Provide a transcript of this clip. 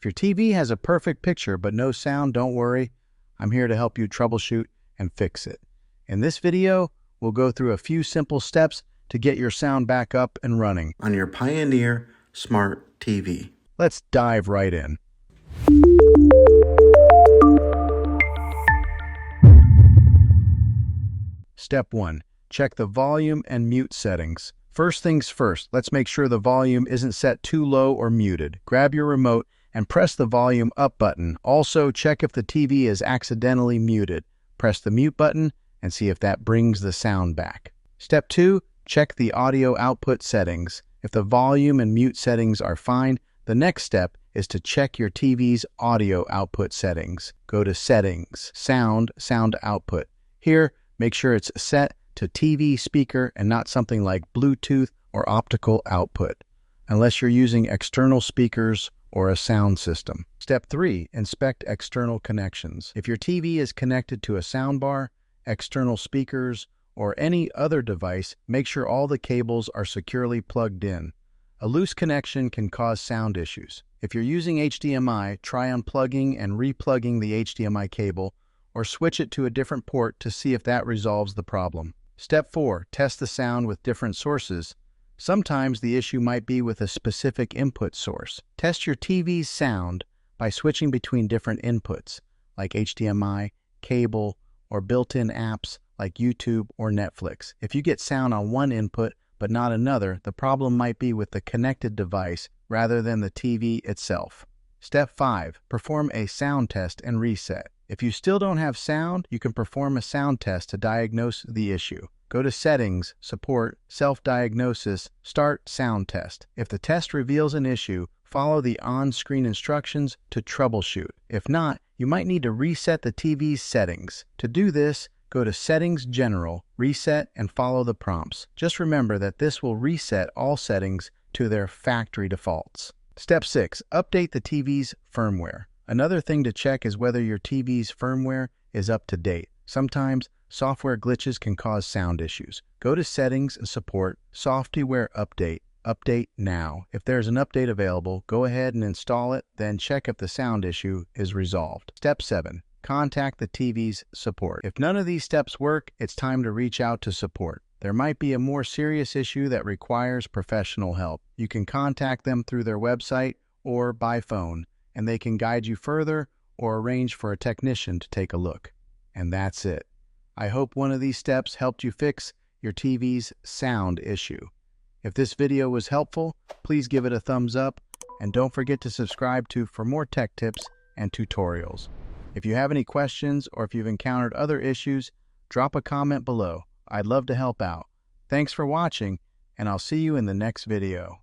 If your TV has a perfect picture but no sound, don't worry. I'm here to help you troubleshoot and fix it. In this video, we'll go through a few simple steps to get your sound back up and running on your Pioneer Smart TV. Let's dive right in. Step 1. Check the volume and mute settings. First things first, let's make sure the volume isn't set too low or muted. Grab your remote and press the volume up button. Also, check if the TV is accidentally muted. Press the mute button and see if that brings the sound back. Step 2. Check the audio output settings. If the volume and mute settings are fine, the next step is to check your TV's audio output settings. Go to Settings, Sound Output. Here, make sure it's set to TV speaker and not something like Bluetooth or optical output, unless you're using external speakers or a sound system. Step 3. Inspect external connections. If your TV is connected to a soundbar, external speakers, or any other device, make sure all the cables are securely plugged in. A loose connection can cause sound issues. If you're using HDMI, try unplugging and replugging the HDMI cable, or switch it to a different port to see if that resolves the problem. Step 4. Test the sound with different sources. Sometimes the issue might be with a specific input source. Test your TV's sound by switching between different inputs, like HDMI, cable, or built-in apps like YouTube or Netflix. If you get sound on one input but not another, the problem might be with the connected device rather than the TV itself. Step 5. Perform a sound test and reset. If you still don't have sound, you can perform a sound test to diagnose the issue. Go to Settings, Support, Self-Diagnosis, Start Sound Test. If the test reveals an issue, follow the on-screen instructions to troubleshoot. If not, you might need to reset the TV's settings. To do this, go to Settings General, Reset, and follow the prompts. Just remember that this will reset all settings to their factory defaults. Step 6. Update the TV's firmware. Another thing to check is whether your TV's firmware is up to date. Sometimes, software glitches can cause sound issues. Go to Settings and Support, Software Update. Update now. If there's an update available, go ahead and install it, then check if the sound issue is resolved. Step 7. Contact the TV's support. If none of these steps work, it's time to reach out to support. There might be a more serious issue that requires professional help. You can contact them through their website or by phone, and they can guide you further or arrange for a technician to take a look. And that's it. I hope one of these steps helped you fix your TV's sound issue. If this video was helpful, please give it a thumbs up, and don't forget to subscribe for more tech tips and tutorials. If you have any questions or if you've encountered other issues, drop a comment below. I'd love to help out. Thanks for watching, and I'll see you in the next video.